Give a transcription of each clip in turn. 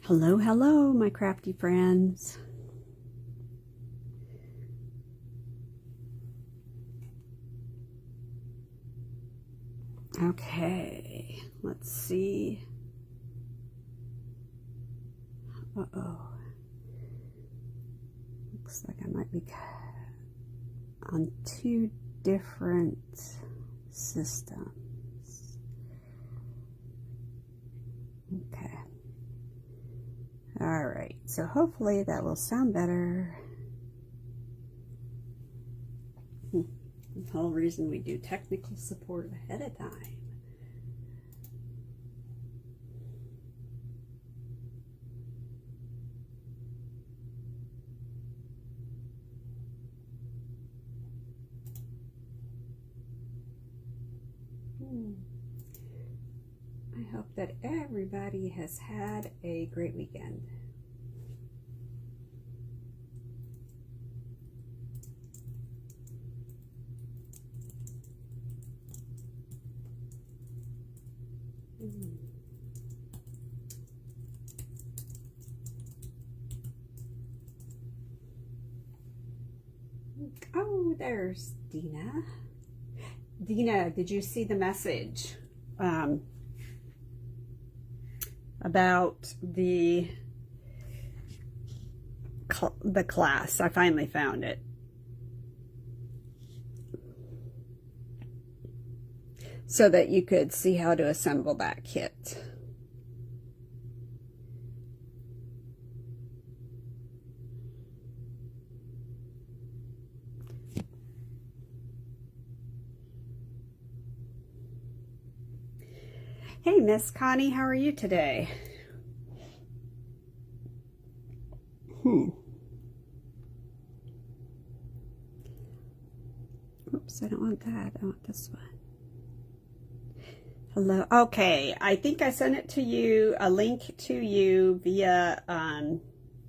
Hello, hello, my crafty friends. Okay, let's see. Uh-oh. Looks like I might be on two different systems. Okay. All right, so hopefully that will sound better. The whole reason we do technical support ahead of time. I hope that everybody has had a great weekend. Oh, there's Dina. Dina, did you see the message about the class? I finally found it. So that you could see how to assemble that kit. Hey, Miss Connie, how are you today? Oops, I don't want that. I want this one. Hello. Okay, I think I sent it to you, a link to you via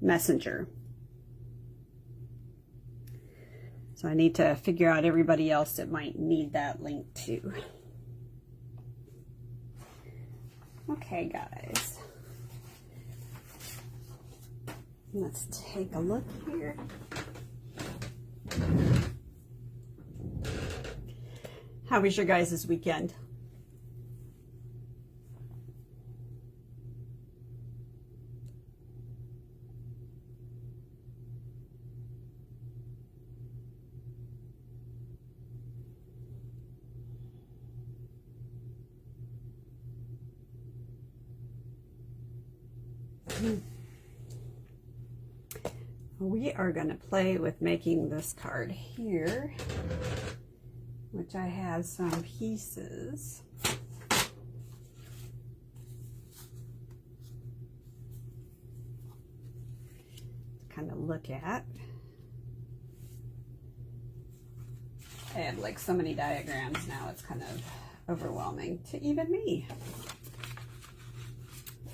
Messenger. So I need to figure out everybody else that might need that link too. Okay, guys. Let's take a look here. How was your guys' weekend? We are going to play with making this card here, which I have some pieces. To kind of look at. I have like so many diagrams now, it's kind of overwhelming to even me.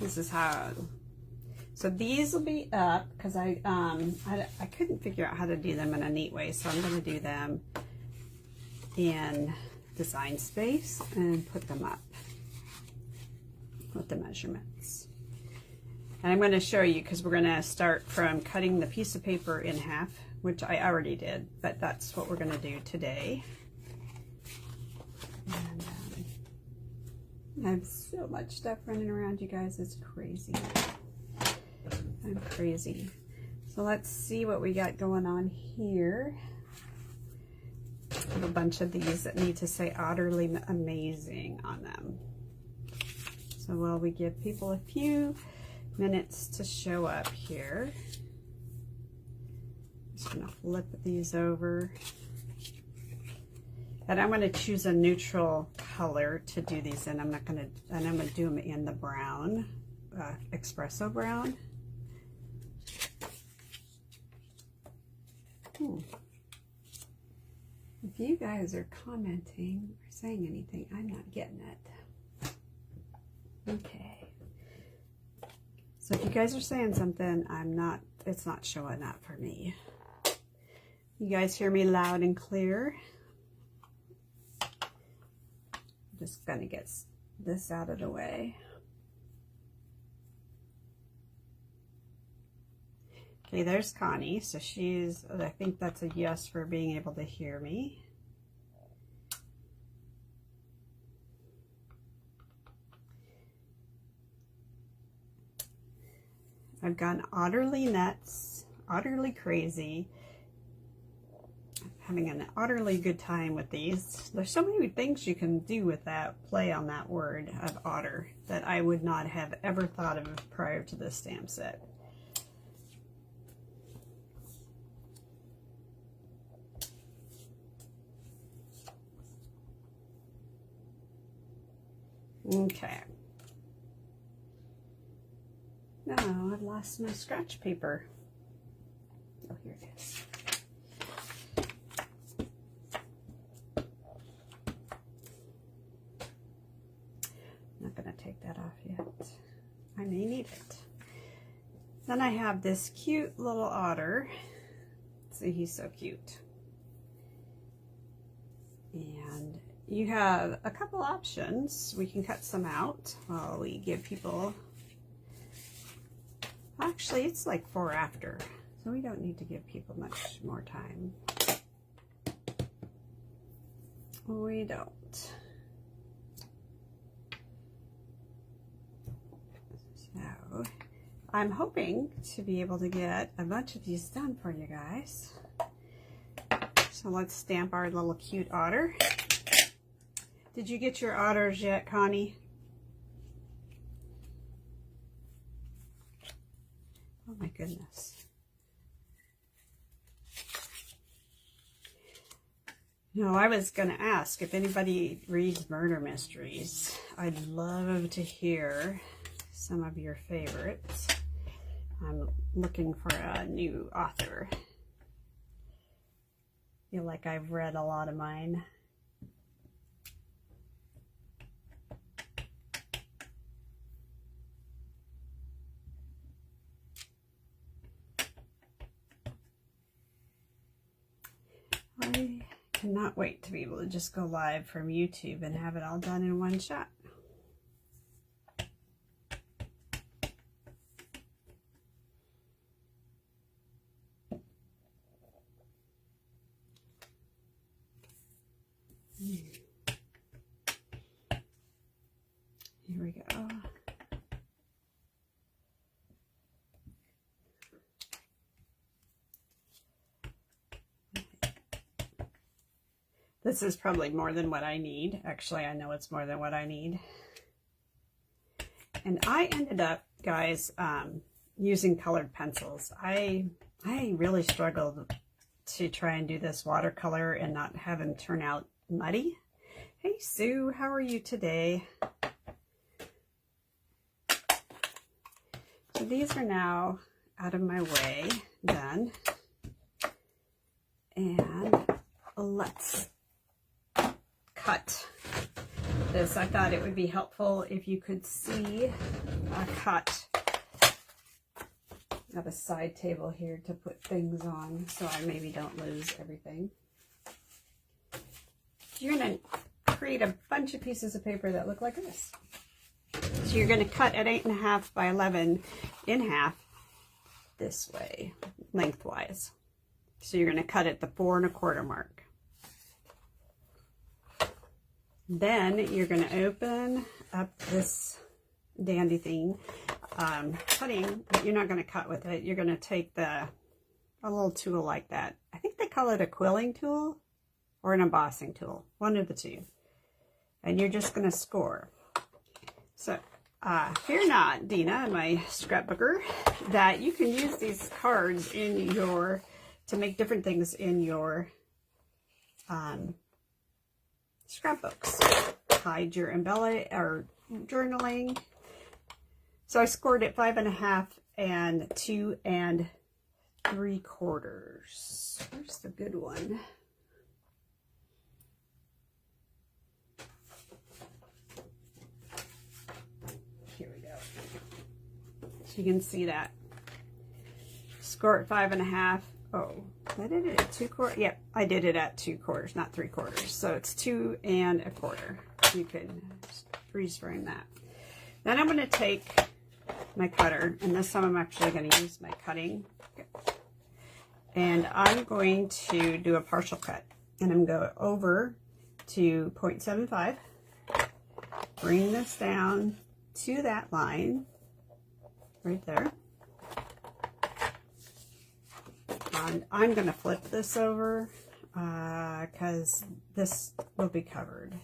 This is how. So these will be up because I couldn't figure out how to do them in a neat way, so I'm going to do them in Design Space and put them up with the measurements. And I'm going to show you because we're going to start from cutting the piece of paper in half, which I already did, but that's what we're going to do today. And, I have so much stuff running around, you guys, it's crazy. I'm crazy. So let's see what we got going on here. I have a bunch of these that need to say utterly amazing on them. So while we give people a few minutes to show up here, I'm just gonna flip these over. And I'm gonna choose a neutral color to do these in. I'm gonna do them in the brown, espresso brown. If you guys are commenting or saying anything, I'm not getting it. Okay. So if you guys are saying something, it's not showing up for me. You guys hear me loud and clear? I'm just gonna get this out of the way. Okay, there's Connie. So I think that's a yes for being able to hear me. I've gone otterly nuts, otterly crazy. I'm having an otterly good time with these. There's so many things you can do with that play on that word of otter that I would not have ever thought of prior to this stamp set. Okay. No, I've lost my scratch paper. Oh, here it is. Not going to take that off yet. I may need it. Then I have this cute little otter. See, he's so cute. And you have a couple options. We can cut some out while we give people... Actually, it's like 4 after, so we don't need to give people much more time. We don't. So, I'm hoping to be able to get a bunch of these done for you guys. So let's stamp our little cute otter. Did you get your otters yet, Connie? Oh my goodness. No, I was going to ask if anybody reads murder mysteries. I'd love to hear some of your favorites. I'm looking for a new author. Feel like I've read a lot of mine. I cannot wait to be able to just go live from YouTube and have it all done in one shot. Here we go. This is probably more than what I need. Actually, I know it's more than what I need. And I ended up, guys, using colored pencils. I really struggled to try and do this watercolor and not have them turn out muddy. Hey, Sue, how are you today? So these are now out of my way, done. And let's cut this. I thought it would be helpful if you could see a cut. I have a side table here to put things on so I maybe don't lose everything. You're going to create a bunch of pieces of paper that look like this. So you're going to cut at 8.5 by 11 in half this way, lengthwise. So you're going to cut at the 4 1/4 mark. Then you're going to open up this dandy thing. Cutting, but you're not going to cut with it. You're going to take a little tool like that. I think they call it a quilling tool or an embossing tool, one of the two. And you're just going to score. So fear not, Dina, my scrapbooker, that you can use these cards in to make different things in your scrapbooks. Hide your embellish or journaling. So I scored it 5.5 and 2 3/4. Where's the good one? Here we go. So you can see that. Score it 5.5. Oh, I did it at 2/4. Yep, I did it at 2/4, not 3/4. So it's 2 1/4. You can freeze frame that. Then I'm going to take my cutter, and this time I'm actually going to use my cutting And I'm going to do a partial cut. And I'm going to go over to 0.75. Bring this down to that line right there. And I'm going to flip this over because this will be covered.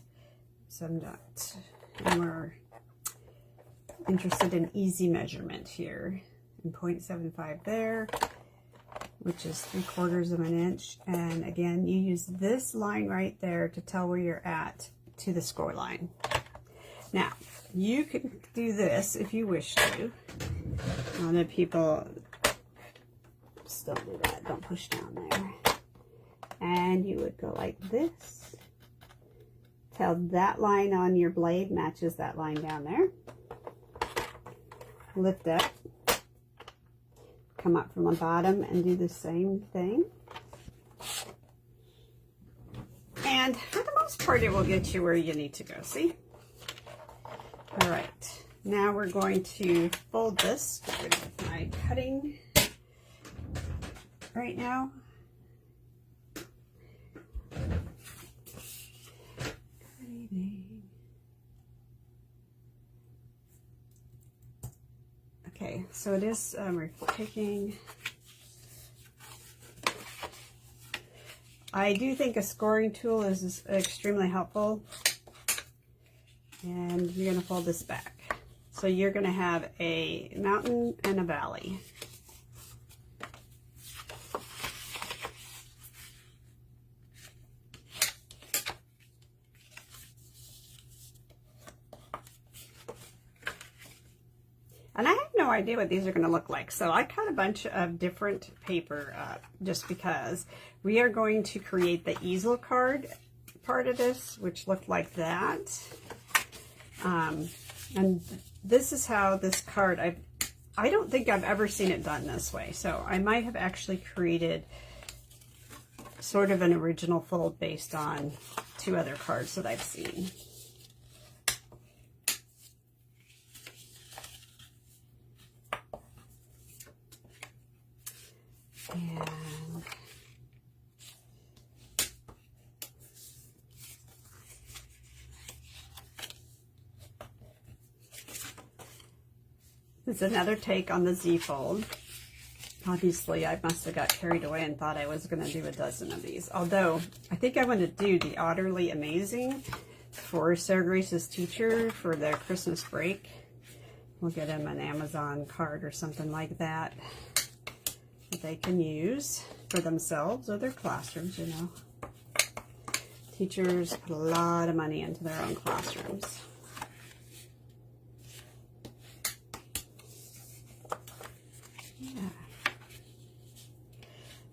So I'm not, and we're interested in easy measurement here. And 0.75 there, which is 3/4 of an inch. And again, you use this line right there to tell where you're at to the score line. Now, you can do this if you wish to. I know people still do that. Don't push down there. And you would go like this. Till that line on your blade matches that line down there. Lift up. Come up from the bottom and do the same thing. And for the most part, it will get you where you need to go. See? All right. Now we're going to fold this. Get rid of my cutting right now. Okay, so it is, we're taking, I do think a scoring tool is extremely helpful. And you're going to fold this back. So you're going to have a mountain and a valley. And I have no idea what these are going to look like. So I cut a bunch of different paper up just because we are going to create the easel card part of this, which looked like that. And this is how this card, I don't think I've ever seen it done this way. So I might have actually created sort of an original fold based on 2 other cards that I've seen. And this is another take on the Z fold. Obviously, I must have got carried away and thought I was going to do a dozen of these. Although, I think I want to do the Otterly Amazing for Sarah Grace's teacher for their Christmas break. We'll get them an Amazon card or something like that that they can use for themselves or their classrooms, you know. Teachers put a lot of money into their own classrooms. Yeah.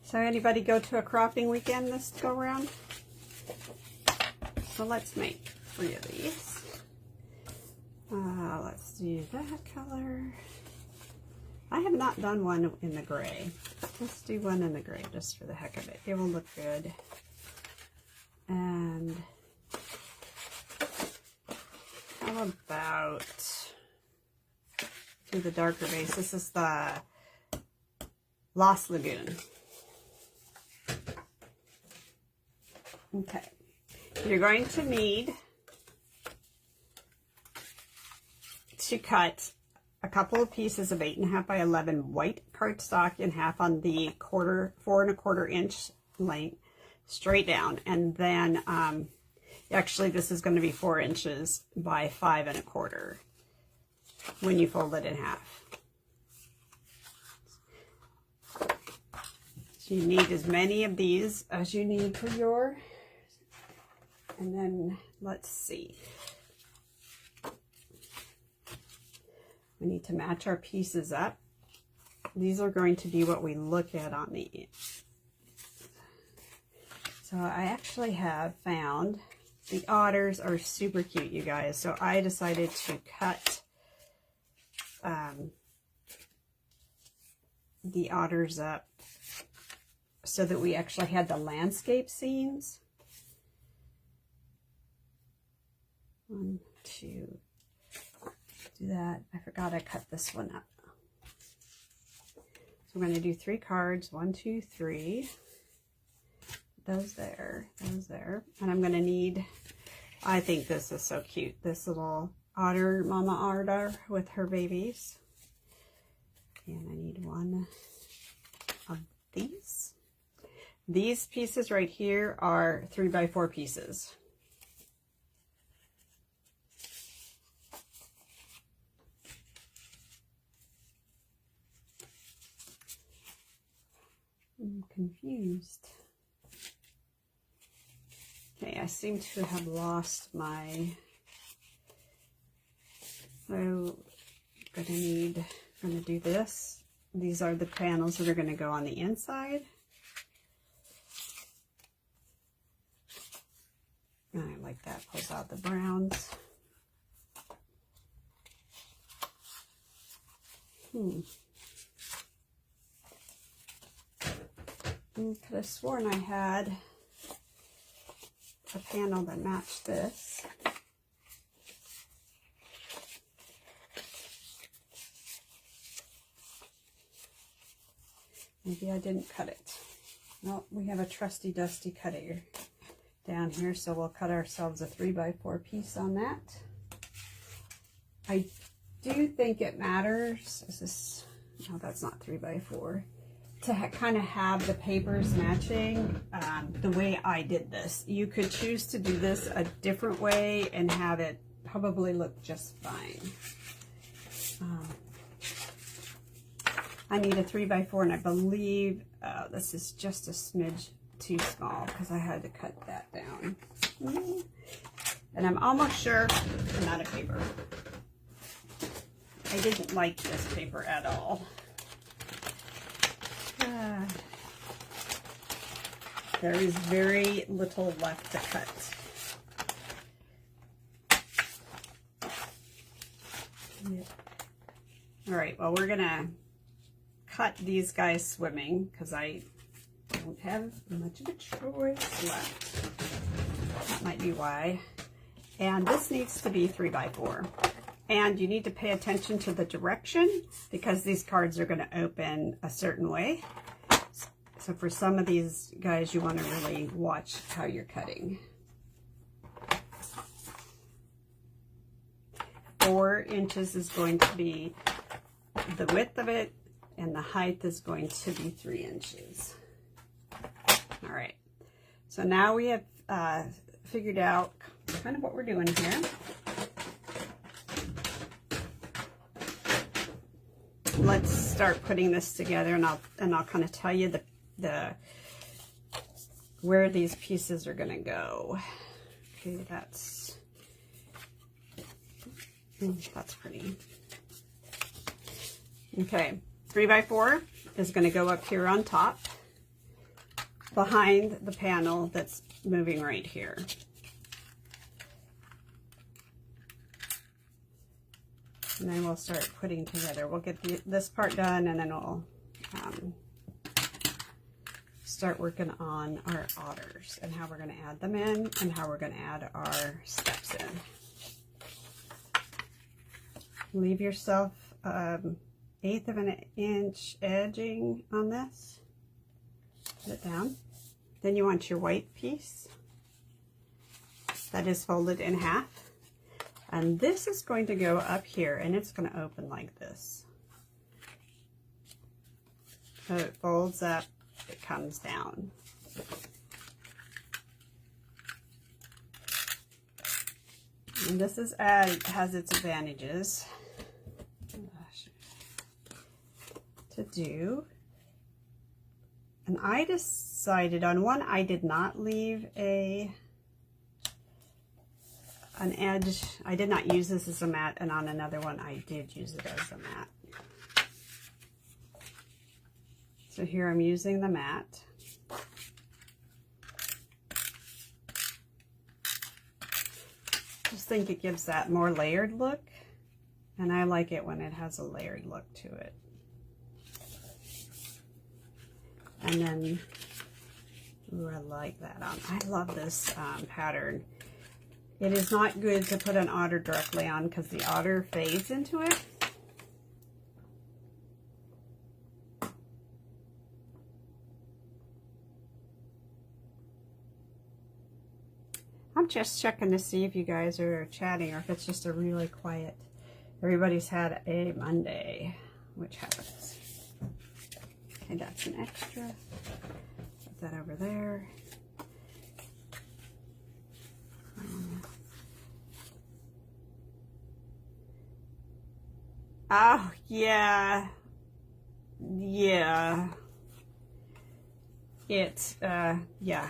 So anybody go to a crafting weekend this go around? So let's make 3 of these. Let's do that color. I have not done one in the gray. Let's do one in the gray just for the heck of it. It will look good. And how about do the darker base? This is the Lost Lagoon. Okay. You're going to need to cut a couple of pieces of 8.5 by 11 white cardstock in half on the 4 1/4 inch length straight down, and then actually this is going to be 4 inches by 5 1/4 when you fold it in half. So you need as many of these as you need for your, and then let's see. We need to match our pieces up. These are going to be what we look at on the. So I actually have found the otters are super cute, you guys. So I decided to cut the otters up so that we actually had the landscape scenes. 1, 2. Do that. I forgot I cut this one up. So we're going to do 3 cards, 1, 2, 3. Those there, and I'm going to need, I think this is so cute, this little otter, mama otter with her babies. And I need 1 of these. These pieces right here are 3x4 pieces. I'm confused. Okay, I seem to have lost my, so I'm gonna do this. These are the panels that are gonna go on the inside. And I like that, pulls out the browns. I could have sworn I had a panel that matched this. Maybe I didn't cut it. Well, we have a trusty dusty cutter down here, so we'll cut ourselves a 3x4 piece on that. I do think it matters. Is this, no, that's not 3x4. To kind of have the papers matching the way I did this. You could choose to do this a different way and have it probably look just fine. I need a 3x4, and I believe this is just a smidge too small because I had to cut that down. And I'm almost sure I'm out of paper. I didn't like this paper at all. There is very little left to cut. Yep. All right, well, we're gonna cut these guys swimming because I don't have much of a choice left. That might be why. And this needs to be 3x4. And you need to pay attention to the direction because these cards are going to open a certain way. So for some of these guys, you want to really watch how you're cutting. 4 inches is going to be the width of it, and the height is going to be 3 inches. All right. So now we have figured out kind of what we're doing here. Let's start putting this together, and I'll kind of tell you the where these pieces are going to go. Okay, that's pretty. Okay, 3x4 is going to go up here on top behind the panel that's moving right here. And then we'll start putting together. We'll get this part done, and then we'll start working on our otters and how we're going to add them in and how we're going to add our steps in. Leave yourself 1/8 of an inch edging on this. Put it down. Then you want your white piece that is folded in half. And this is going to go up here, and it's going to open like this. So it folds up, it comes down. And this is has its advantages to do. And I decided on one, I did not leave an edge. I did not use this as a mat, and on another one I did use it as a mat. So here I'm using the mat. Just think it gives that more layered look, and I like it when it has a layered look to it. And then, ooh, I like that on. I love this pattern. It is not good to put an otter directly on because the otter fades into it. just checking to see if you guys are chatting or if it's just a really quiet. Everybody's had a Monday, which happens. Okay, that's an extra. Put that over there. Oh, yeah. Yeah. It's, yeah.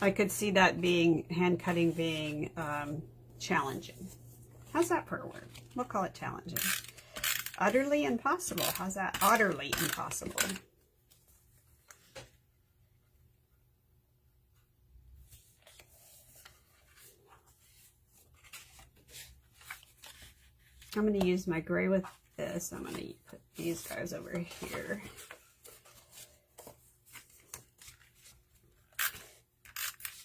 I could see that being, hand cutting being challenging. How's that for a word? We'll call it challenging. Utterly impossible. How's that? Utterly impossible. I'm going to use my gray with this. I'm going to put these guys over here.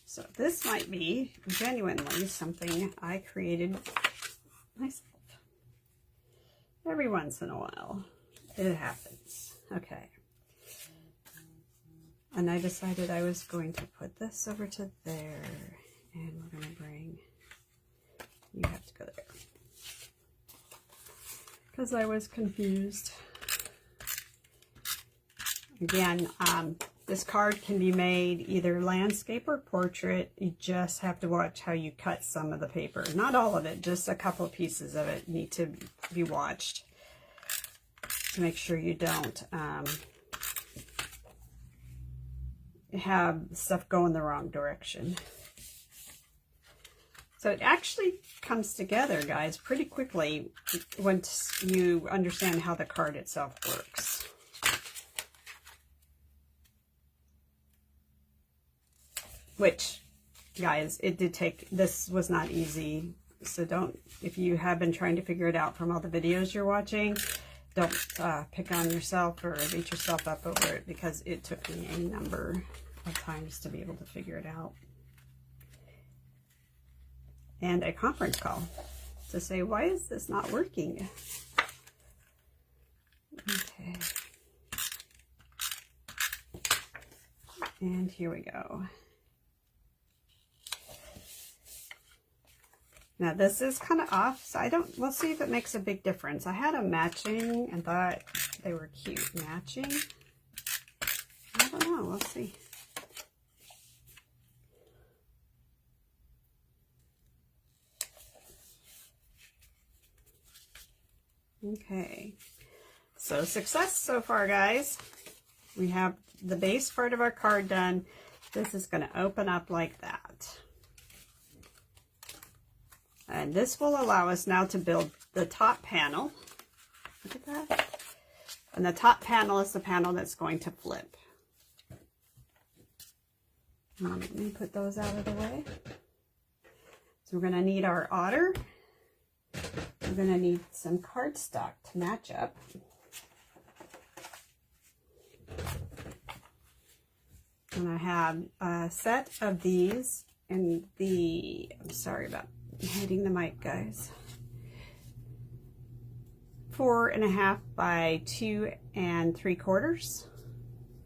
So this might be genuinely something I created myself. Every once in a while, it happens. Okay. And I decided I was going to put this over to there, and we're going to bring, you have to go there. Because I was confused. Again, this card can be made either landscape or portrait. You just have to watch how you cut some of the paper. Not all of it, just a couple of pieces of it need to be watched to make sure you don't have stuff go in the wrong direction. So it actually comes together, guys, pretty quickly once you understand how the card itself works. Which, guys, it did take, this was not easy. So don't, if you have been trying to figure it out from all the videos you're watching, don't pick on yourself or beat yourself up over it, because it took me a number of times to be able to figure it out. And a conference call to say, why is this not working? Okay. And here we go. Now this is kind of off, so we'll see if it makes a big difference. I had them matching and thought they were cute. Matching? I don't know, we'll see. Okay, so success so far, guys. We have the base part of our card done. This is going to open up like that. And this will allow us now to build the top panel. Look at that. And the top panel is the panel that's going to flip. Let me put those out of the way. So we're going to need our otter. We're going to need some cardstock to match up. And I have a set of these in the, I'm sorry about hitting the mic, guys. 4.5 by 2 3/4.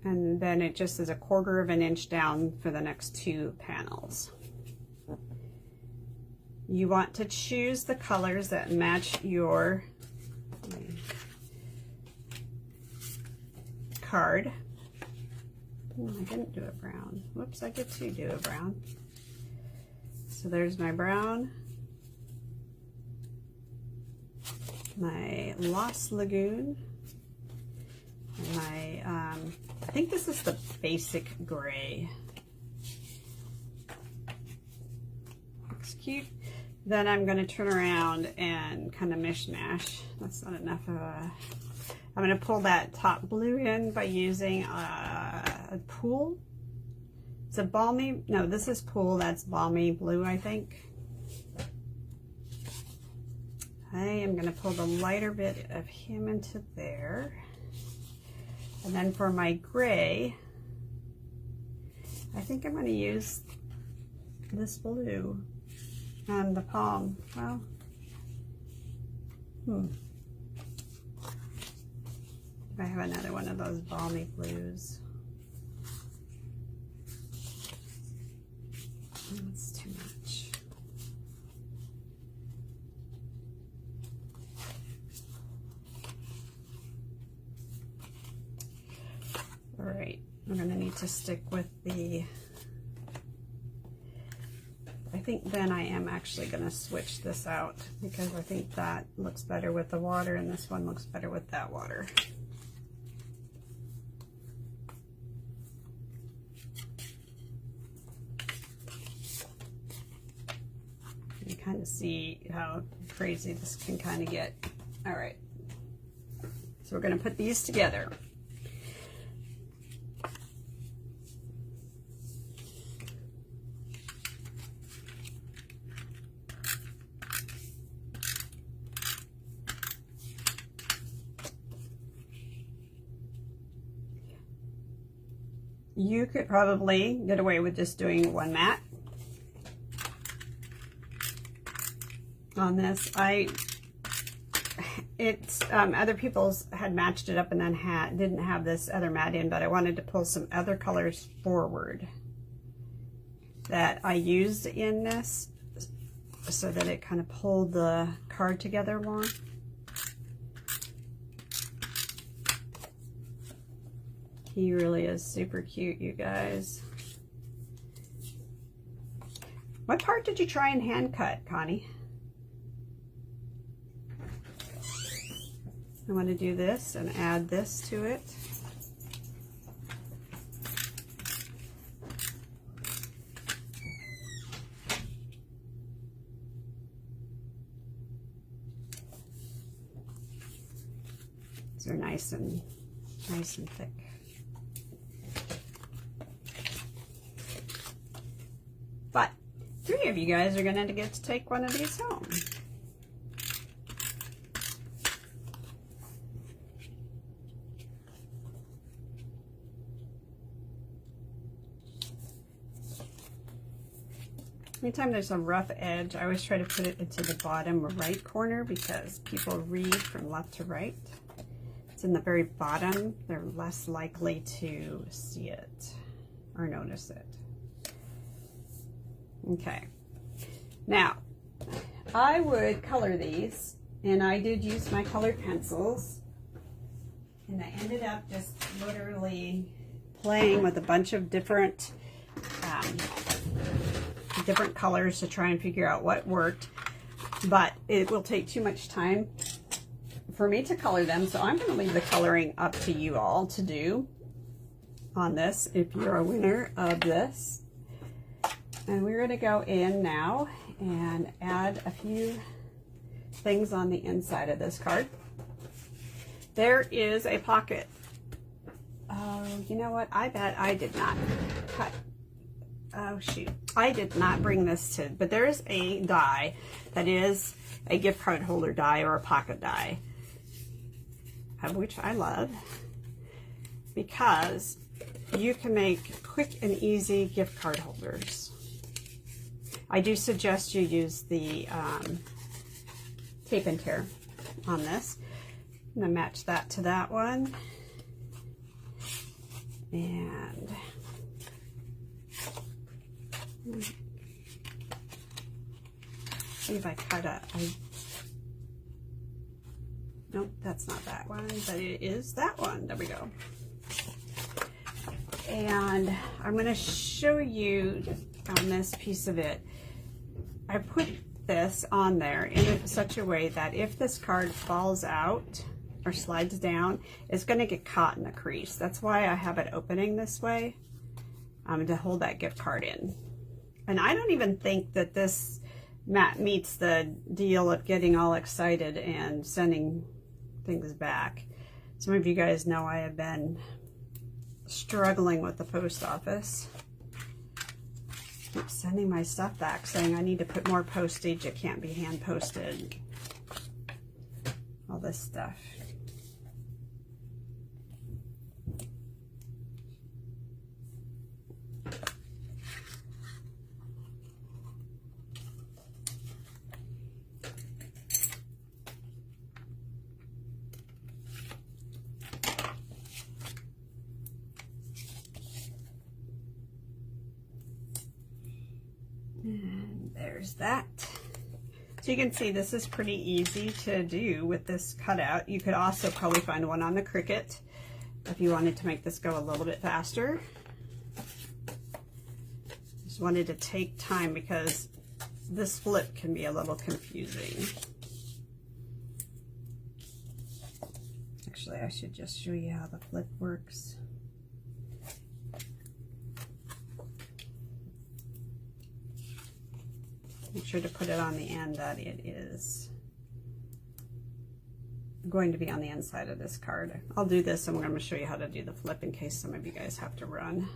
And then it just is 1/4 of an inch down for the next 2 panels. You want to choose the colors that match your card. Oh, I didn't do a brown. Whoops, I get to do a brown. So there's my brown, my Lost Lagoon, and my, I think this is the basic gray. Looks cute. Then I'm going to turn around and kind of mishmash. That's not enough of a... I'm going to pull that top blue in by using a pool. It's a balmy... No, this is pool. That's balmy blue, I think. I am going to pull the lighter bit of him into there. And then for my gray, I think I'm going to use this blue. And the palm, well, if I have another one of those balmy blues. That's too much. going to need to stick with the, I think then I am actually going to switch this out because I think that looks better with the water and this one looks better with that water. You kind of see how crazy this can kind of get. All right, so we're going to put these together. You could probably get away with just doing one mat on this. Other people's had matched it up and then didn't have this other mat in, but I wanted to pull some other colors forward that I used in this so that it kind of pulled the card together more. He really is super cute, you guys. What part did you try and hand cut, Connie? I want to do this and add this to it. These are nice and thick. But 3 of you guys are going to get to take one of these home. Anytime there's a rough edge, I always try to put it into the bottom right corner because people read from left to right. It's in the very bottom, they're less likely to see it or notice it. Okay, now I would color these, and I did use my colored pencils, and I ended up just literally playing with a bunch of different colors to try and figure out what worked, but it will take too much time for me to color them, so I'm going to leave the coloring up to you all to do on this if you're a winner of this. And we're going to go in now and add a few things on the inside of this card. There is a pocket. Oh, you know what? I bet I did not cut. Oh, shoot. I did not bring this to, but there is a die that is a gift card holder die or a pocket die, which I love because you can make quick and easy gift card holders. I do suggest you use the tape and tear on this. I'm going to match that to that one. And see if I cut a, nope, that's not that one, but it is that one. There we go. And I'm going to show you on this piece of it. I put this on there in such a way that if this card falls out or slides down, it's going to get caught in the crease. That's why I have it opening this way to hold that gift card in. And I don't even think that this mat meets the deal of getting all excited and sending things back. Some of you guys know I have been struggling with the post office. Keep sending my stuff back saying I need to put more postage, it can't be hand posted, all this stuff. And there's that. So you can see this is pretty easy to do with this cutout. You could also probably find one on the Cricut if you wanted to make this go a little bit faster. Just wanted to take time because this flip can be a little confusing. Actually, I should just show you how the flip works. Make sure to put it on the end that it is going to be on the inside of this card. I'll do this and I'm going to show you how to do the flip in case some of you guys have to run.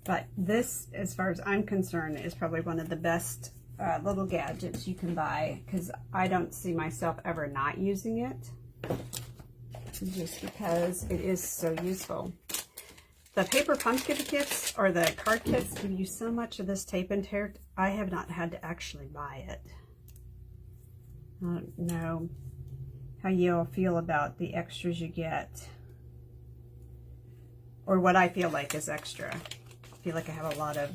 But this, as far as I'm concerned, is probably one of the best little gadgets you can buy, because I don't see myself ever not using it, just because it is so useful. The paper pumpkin kits or the card kits give you so much of this tape and tear. I have not had to actually buy it. I don't know how you'll feel about the extras you get, or what I feel like is extra. I feel like I have a lot of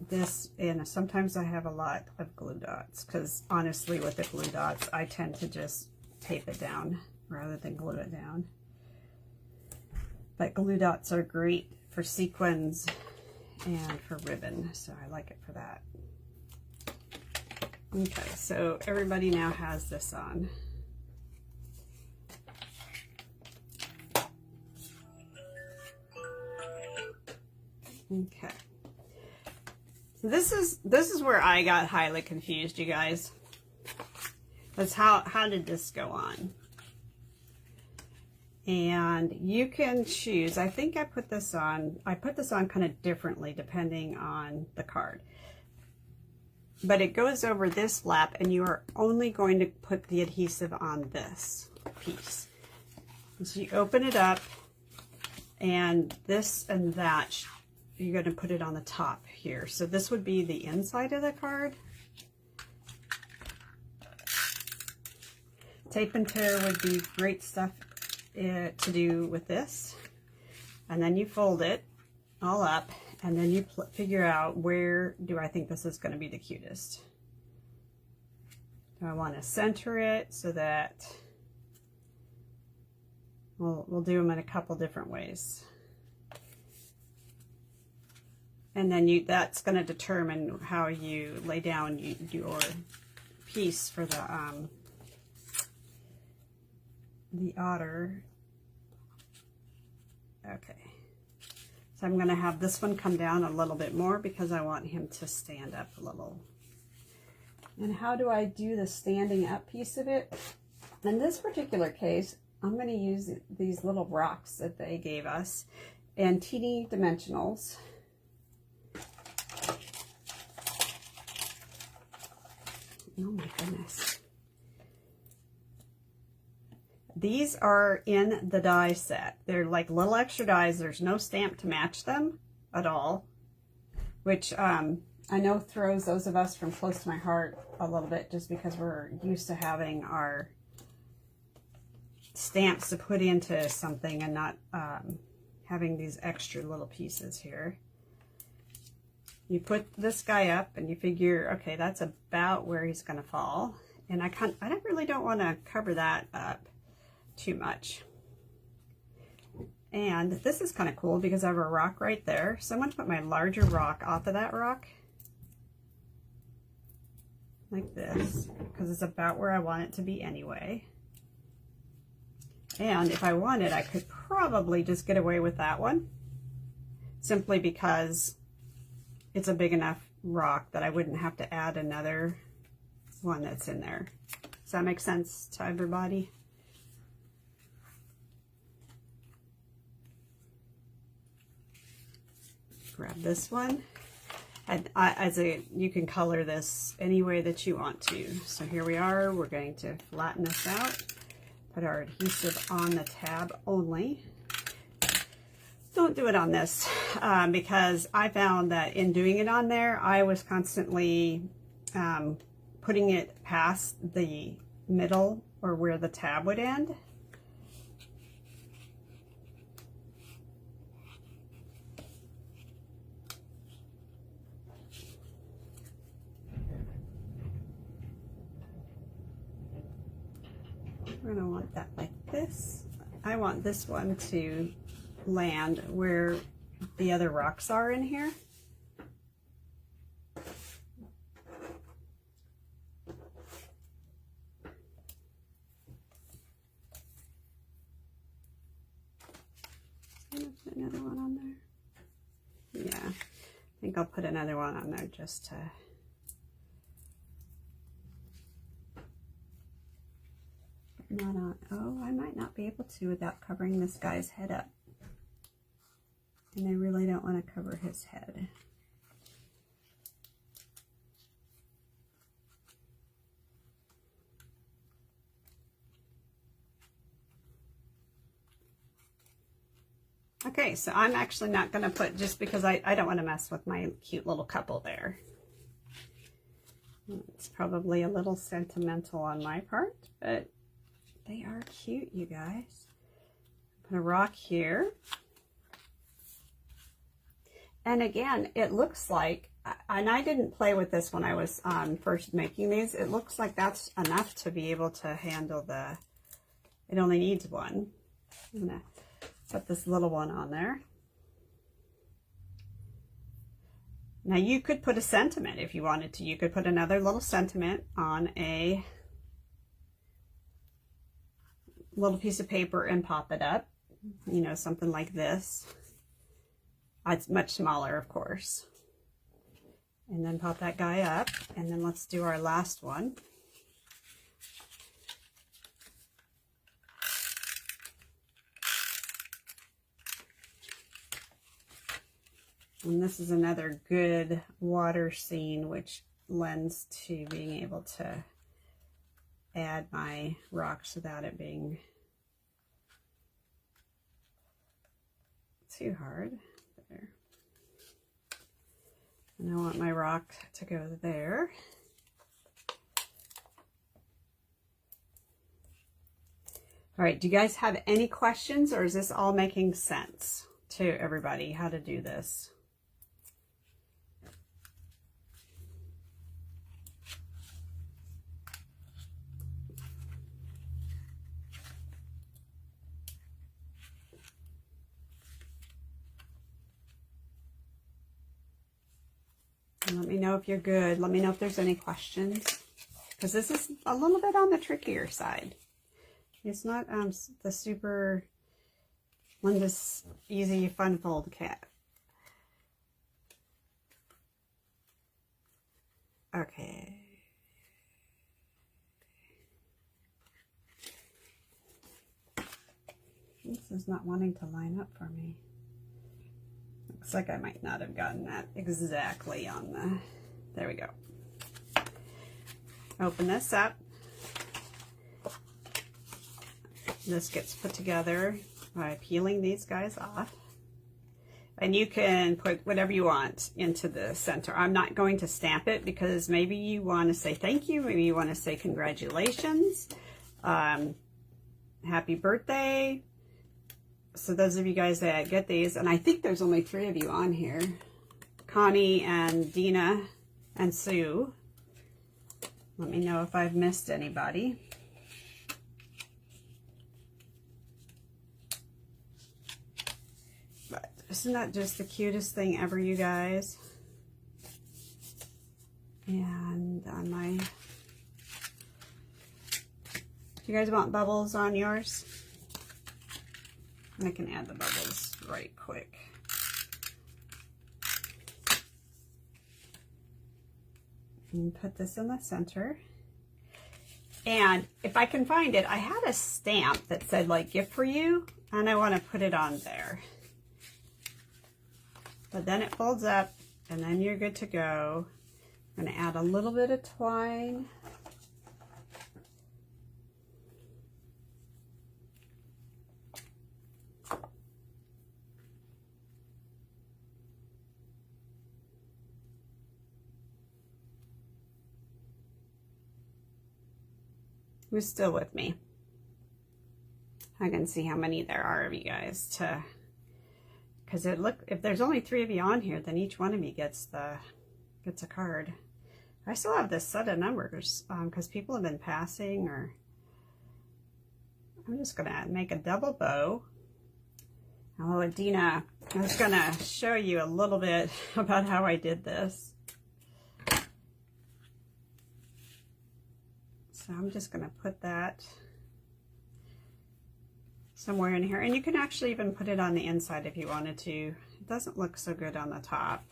this, and sometimes I have a lot of glue dots, because honestly with the glue dots I tend to just tape it down rather than glue it down. But glue dots are great for sequins and for ribbon, so I like it for that. Okay, so everybody now has this on. Okay, so this is where I got highly confused, you guys. That's how did this go on? And you can choose. I think I put this on kind of differently depending on the card. But it goes over this flap, and you are only going to put the adhesive on this piece. So you open it up, and this and that, you're going to put it on the top here. So this would be the inside of the card. Tape and tear would be great stuff to do with this. And then you fold it all up, and then you figure out, where do I think this is going to be the cutest? Do I want to center it so that we'll do them in a couple different ways. And then that's going to determine how you lay down your piece for the otter. Okay, so I'm going to have this one come down a little bit more because I want him to stand up a little. And how do I do the standing up piece of it? In this particular case, I'm going to use these little rocks that they gave us, and teeny dimensionals. Oh my goodness. These are in the die set. They're like little extra dies. There's no stamp to match them at all, which I know throws those of us from close to my heart a little bit, just because we're used to having our stamps to put into something and not having these extra little pieces here. You put this guy up and you figure, okay, that's about where he's going to fall. And I really don't want to cover that up too much. And this is kind of cool because I have a rock right there. So I'm going to put my larger rock off of that rock like this, because it's about where I want it to be anyway. And if I wanted, I could probably just get away with that one, simply because it's a big enough rock that I wouldn't have to add another one that's in there. Does that make sense to everybody? Grab this one, and you can color this any way that you want to. So here we are. We're going to flatten this out, put our adhesive on the tab only. Don't do it on this because I found that in doing it on there, I was constantly putting it past the middle or where the tab would end. We're gonna want that like this. I want this one to land where the other rocks are in here. Put another one on there. Yeah, I think I'll put another one on there just to not on. Oh, I might not be able to without covering this guy's head up. And I really don't want to cover his head. Okay, so I'm actually not going to put, just because I don't want to mess with my cute little couple there. It's probably a little sentimental on my part, but they are cute, you guys. Put a rock here. And again, it looks like, and I didn't play with this when I was first making these, it looks like that's enough to be able to handle the, it only needs one. I'm going to put this little one on there. Now you could put a sentiment if you wanted to. You could put another little sentiment on a little piece of paper and pop it up. You know, something like this. It's much smaller, of course. And then pop that guy up. And then let's do our last one. And this is another good water scene, which lends to being able to add my rocks without it being too hard. There. And I want my rock to go there. All right, do you guys have any questions, or is this all making sense to everybody how to do this? Let me know if you're good. Let me know if there's any questions, because this is a little bit on the trickier side. It's not the super Linda's easy fun fold cat. Okay. This is not wanting to line up for me. Looks like I might not have gotten that exactly on the, there we go. Open this up. This gets put together by peeling these guys off. And you can put whatever you want into the center. I'm not going to stamp it because maybe you want to say thank you, maybe you want to say congratulations, happy birthday. So those of you guys that get these, and I think there's only 3 of you on here, Connie and Dina and Sue. Let me know if I've missed anybody. But isn't that just the cutest thing ever, you guys? And on my, do you guys want bubbles on yours? I can add the bubbles right quick. And put this in the center. And if I can find it, I had a stamp that said like gift for you, and I want to put it on there. But then it folds up, and then you're good to go. I'm going to add a little bit of twine. Who's still with me? I can see how many there are of you guys to, because it look, if there's only 3 of you on here, then each one of you gets a card. I still have this set of numbers because people have been passing, or I'm just gonna make a double bow. Oh, Dina, I was gonna show you a little bit about how I did this. So I'm just gonna put that somewhere in here, and you can actually even put it on the inside if you wanted to. It doesn't look so good on the top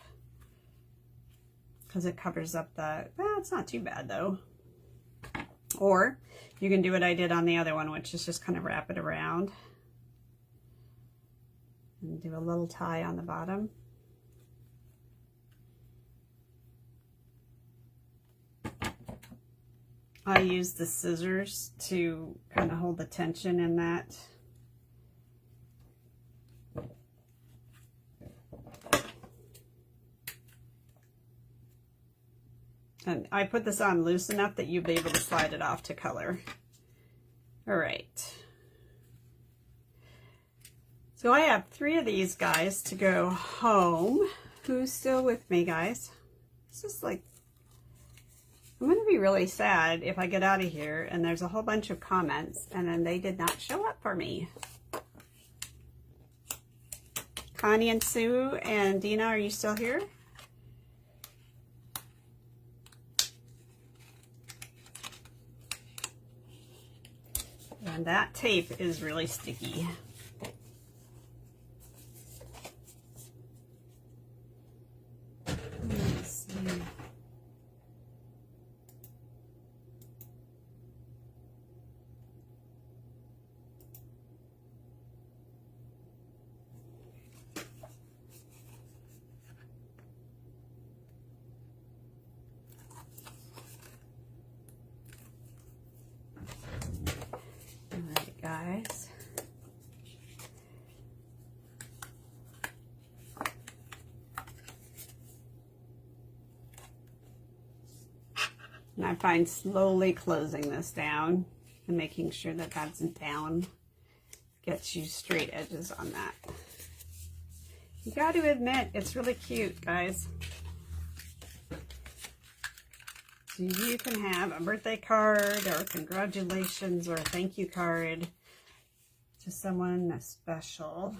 because it covers up the, well, it's not too bad though. Or you can do what I did on the other one, which is just kind of wrap it around and do a little tie on the bottom. I use the scissors to kind of hold the tension in that. And I put this on loose enough that you'll be able to slide it off to color. All right. So I have 3 of these guys to go home. Who's still with me, guys? It's just like, I'm going to be really sad if I get out of here and there's a whole bunch of comments and then they did not show up for me. Connie and Sue and Dina, are you still here? And that tape is really sticky. Let's see. Guys, and I find slowly closing this down and making sure that that's down gets you straight edges on that. You got to admit, it's really cute, guys. So you can have a birthday card or congratulations or a thank you card to someone special.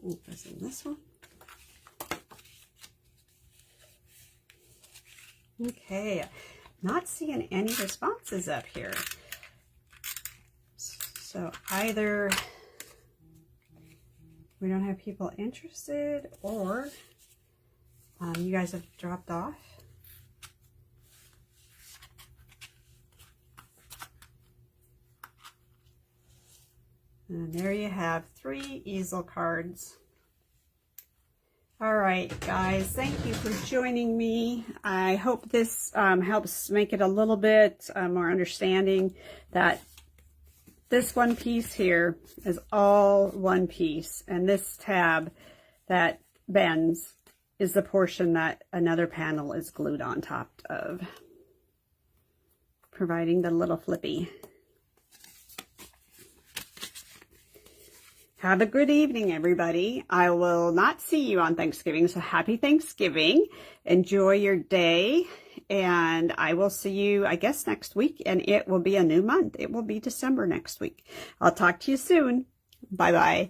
What's in this one? Okay, not seeing any responses up here. So either we don't have people interested, or you guys have dropped off. And there you have 3 easel cards. All right, guys, thank you for joining me. I hope this helps make it a little bit more understanding that this one piece here is all one piece, and this tab that bends is the portion that another panel is glued on top of, providing the little flippy. Have a good evening, everybody. I will not see you on Thanksgiving, so happy Thanksgiving. Enjoy your day, and I will see you, I guess, next week, and it will be a new month. It will be December next week. I'll talk to you soon. Bye-bye.